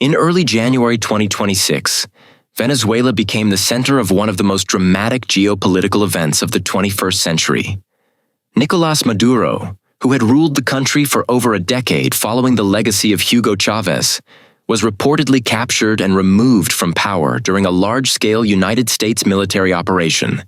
In early January 2026, Venezuela became the center of one of the most dramatic geopolitical events of the 21st century. Nicolás Maduro, who had ruled the country for over a decade following the legacy of Hugo Chavez, was reportedly captured and removed from power during a large-scale United States military operation.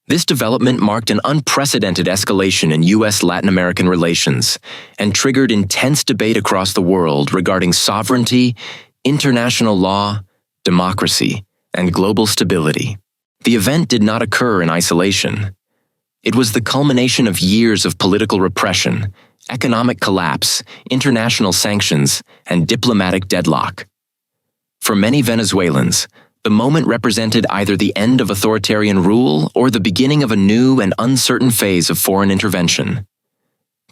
This development marked an unprecedented escalation in U.S.-Latin American relations and triggered intense debate across the world regarding sovereignty, international law, democracy, and global stability. The event did not occur in isolation. It was the culmination of years of political repression, economic collapse, international sanctions, and diplomatic deadlock. For many Venezuelans, the moment represented either the end of authoritarian rule or the beginning of a new and uncertain phase of foreign intervention.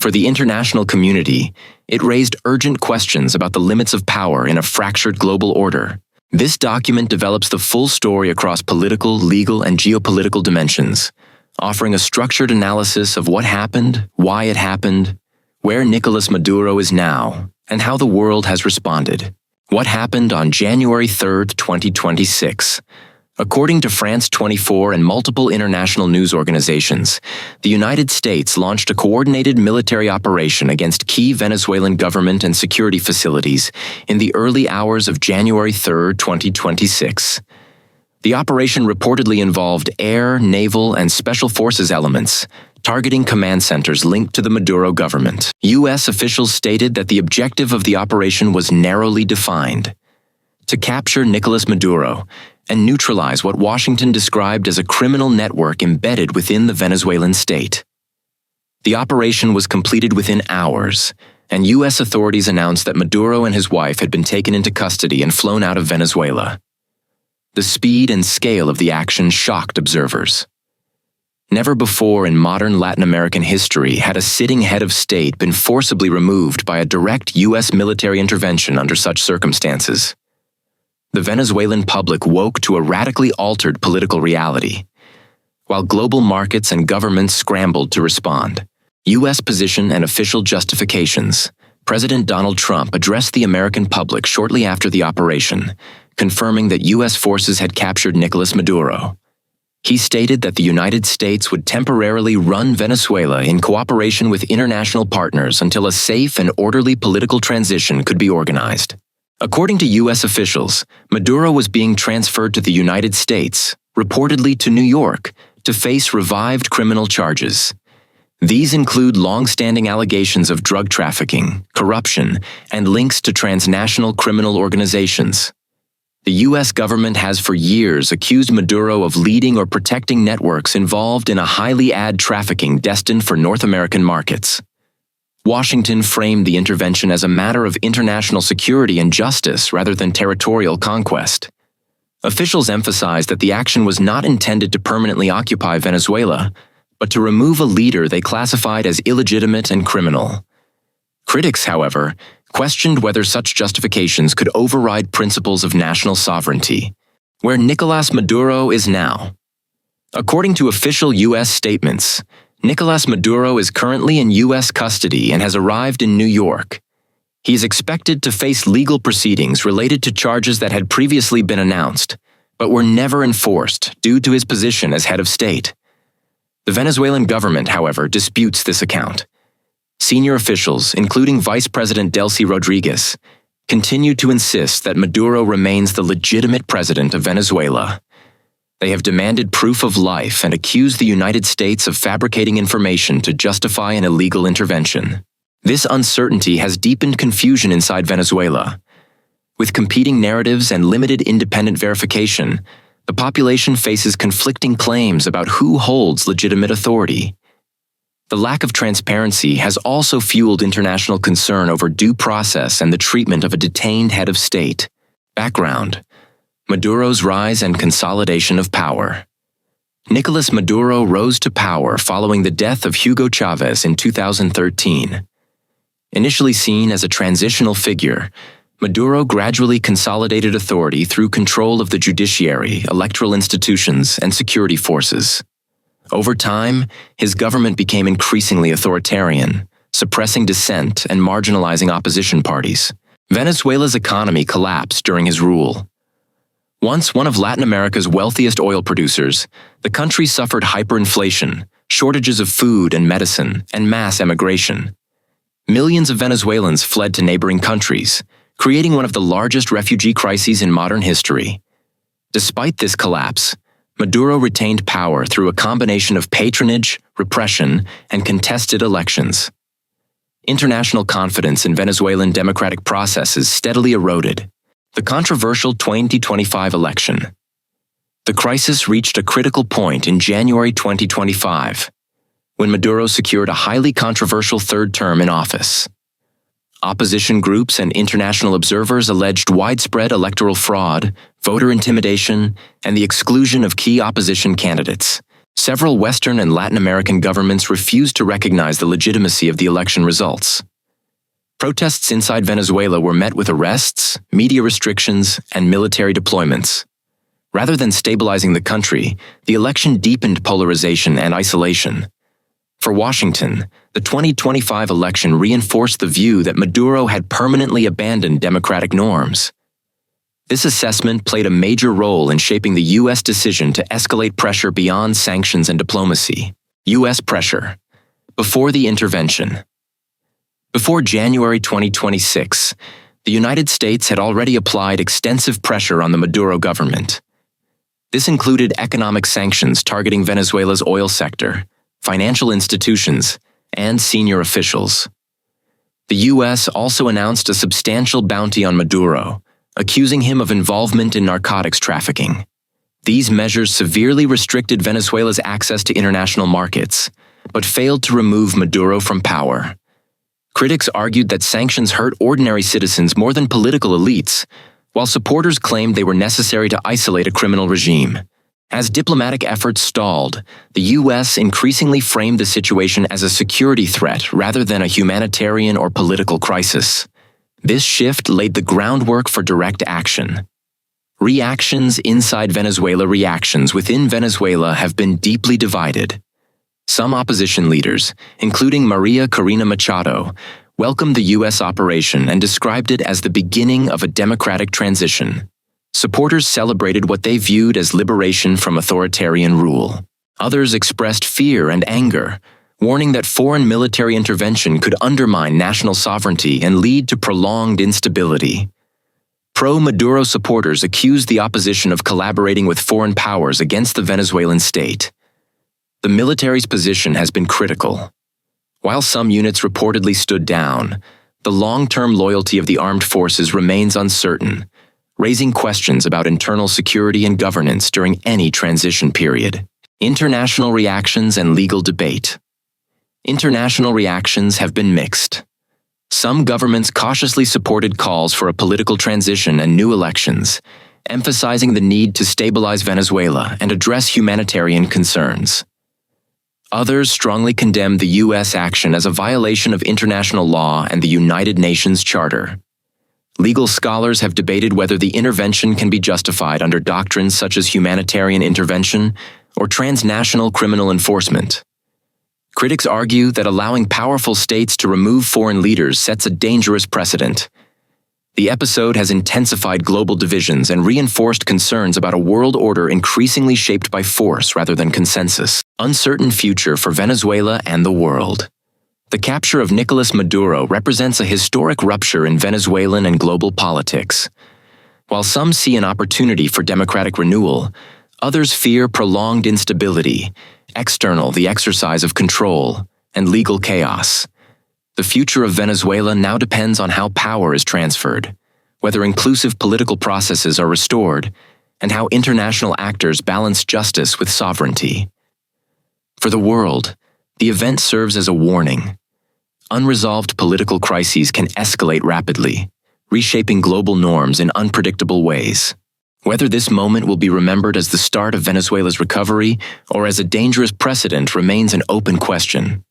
For the international community, it raised urgent questions about the limits of power in a fractured global order. This document develops the full story across political, legal, and geopolitical dimensions, offering a structured analysis of what happened, why it happened, where Nicolás Maduro is now, and how the world has responded. What happened on January 3, 2026? According to France 24 and multiple international news organizations, the United States launched a coordinated military operation against key Venezuelan government and security facilities in the early hours of January 3, 2026. The operation reportedly involved air, naval, and special forces elements, targeting command centers linked to the Maduro government. U.S. officials stated that the objective of the operation was narrowly defined: to capture Nicolás Maduro and neutralize what Washington described as a criminal network embedded within the Venezuelan state. The operation was completed within hours, and U.S. authorities announced that Maduro and his wife had been taken into custody and flown out of Venezuela. The speed and scale of the action shocked observers. Never before in modern Latin American history had a sitting head of state been forcibly removed by a direct U.S. military intervention under such circumstances. The Venezuelan public woke to a radically altered political reality. While global markets and governments scrambled to respond, U.S. position and official justifications, President Donald Trump addressed the American public shortly after the operation, confirming that U.S. forces had captured Nicolás Maduro. He stated that the United States would temporarily run Venezuela in cooperation with international partners until a safe and orderly political transition could be organized. According to U.S. officials, Maduro was being transferred to the United States, reportedly to New York, to face revived criminal charges. These include long-standing allegations of drug trafficking, corruption, and links to transnational criminal organizations. The U.S. government has for years accused Maduro of leading or protecting networks involved in a highly ad trafficking destined for North American markets. Washington framed the intervention as a matter of international security and justice rather than territorial conquest. Officials emphasized that the action was not intended to permanently occupy Venezuela, but to remove a leader they classified as illegitimate and criminal. Critics, however, questioned whether such justifications could override principles of national sovereignty, where Nicolás Maduro is now. According to official U.S. statements, Nicolás Maduro is currently in U.S. custody and has arrived in New York. He is expected to face legal proceedings related to charges that had previously been announced, but were never enforced due to his position as head of state. The Venezuelan government, however, disputes this account. Senior officials, including Vice President Delcy Rodriguez, continue to insist that Maduro remains the legitimate president of Venezuela. They have demanded proof of life and accused the United States of fabricating information to justify an illegal intervention. This uncertainty has deepened confusion inside Venezuela. With competing narratives and limited independent verification, the population faces conflicting claims about who holds legitimate authority. The lack of transparency has also fueled international concern over due process and the treatment of a detained head of state. Background: Maduro's rise and consolidation of power. Nicolás Maduro rose to power following the death of Hugo Chavez in 2013. Initially seen as a transitional figure, Maduro gradually consolidated authority through control of the judiciary, electoral institutions, and security forces. Over time, his government became increasingly authoritarian, suppressing dissent and marginalizing opposition parties. Venezuela's economy collapsed during his rule. Once one of Latin America's wealthiest oil producers, the country suffered hyperinflation, shortages of food and medicine, and mass emigration. Millions of Venezuelans fled to neighboring countries, creating one of the largest refugee crises in modern history. Despite this collapse, Maduro retained power through a combination of patronage, repression, and contested elections. International confidence in Venezuelan democratic processes steadily eroded. The controversial 2025 election. The crisis reached a critical point in January 2025, when Maduro secured a highly controversial third term in office. Opposition groups and international observers alleged widespread electoral fraud, voter intimidation, and the exclusion of key opposition candidates. Several Western and Latin American governments refused to recognize the legitimacy of the election results. Protests inside Venezuela were met with arrests, media restrictions, and military deployments. Rather than stabilizing the country, the election deepened polarization and isolation. For Washington, the 2025 election reinforced the view that Maduro had permanently abandoned democratic norms. This assessment played a major role in shaping the U.S. decision to escalate pressure beyond sanctions and diplomacy. U.S. pressure. Before the intervention. Before January 2026, the United States had already applied extensive pressure on the Maduro government. This included economic sanctions targeting Venezuela's oil sector, financial institutions, and senior officials. The U.S. also announced a substantial bounty on Maduro, accusing him of involvement in narcotics trafficking. These measures severely restricted Venezuela's access to international markets, but failed to remove Maduro from power. Critics argued that sanctions hurt ordinary citizens more than political elites, while supporters claimed they were necessary to isolate a criminal regime. As diplomatic efforts stalled, the U.S. increasingly framed the situation as a security threat rather than a humanitarian or political crisis. This shift laid the groundwork for direct action. Reactions inside Venezuela. Reactions within Venezuela have been deeply divided. Some opposition leaders, including Maria Corina Machado, welcomed the U.S. operation and described it as the beginning of a democratic transition. Supporters celebrated what they viewed as liberation from authoritarian rule. Others expressed fear and anger, warning that foreign military intervention could undermine national sovereignty and lead to prolonged instability. Pro-Maduro supporters accused the opposition of collaborating with foreign powers against the Venezuelan state. The military's position has been critical. While some units reportedly stood down, the long-term loyalty of the armed forces remains uncertain, raising questions about internal security and governance during any transition period. International reactions and legal debate. International reactions have been mixed. Some governments cautiously supported calls for a political transition and new elections, emphasizing the need to stabilize Venezuela and address humanitarian concerns. Others strongly condemned the U.S. action as a violation of international law and the United Nations Charter. Legal scholars have debated whether the intervention can be justified under doctrines such as humanitarian intervention or transnational criminal enforcement. Critics argue that allowing powerful states to remove foreign leaders sets a dangerous precedent. The episode has intensified global divisions and reinforced concerns about a world order increasingly shaped by force rather than consensus. Uncertain future for Venezuela and the world. The capture of Nicolás Maduro represents a historic rupture in Venezuelan and global politics. While some see an opportunity for democratic renewal, others fear prolonged instability, the exercise of control, and legal chaos. The future of Venezuela now depends on how power is transferred, whether inclusive political processes are restored, and how international actors balance justice with sovereignty. For the world, the event serves as a warning. Unresolved political crises can escalate rapidly, reshaping global norms in unpredictable ways. Whether this moment will be remembered as the start of Venezuela's recovery or as a dangerous precedent remains an open question.